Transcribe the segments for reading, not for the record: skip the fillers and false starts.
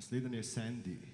Naslednji je Sandy.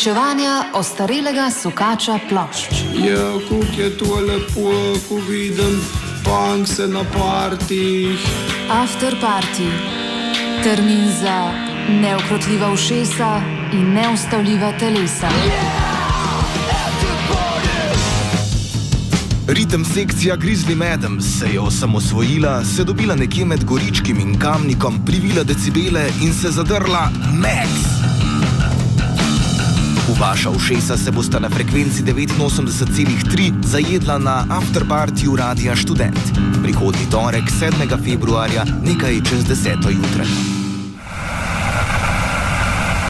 Pričevanja ostarelega sukača plošč. Ja, kuk je to lepo, ko vidim punkse na partijih. After party. Termin za neukrotljiva ušesa in neustavljiva telesa. Ritem sekcija Grizzly Madams se je osamosvojila, se dobila nekje med Goričkim in Kamnikom, privila decibele in se zadrla max. V vaša ušesa se bosta na frekvenci 89,3 zajedla na afterpartiju Radia Študent. Prihodnji torek, 7. februarja, nekaj čez 10. jutranje.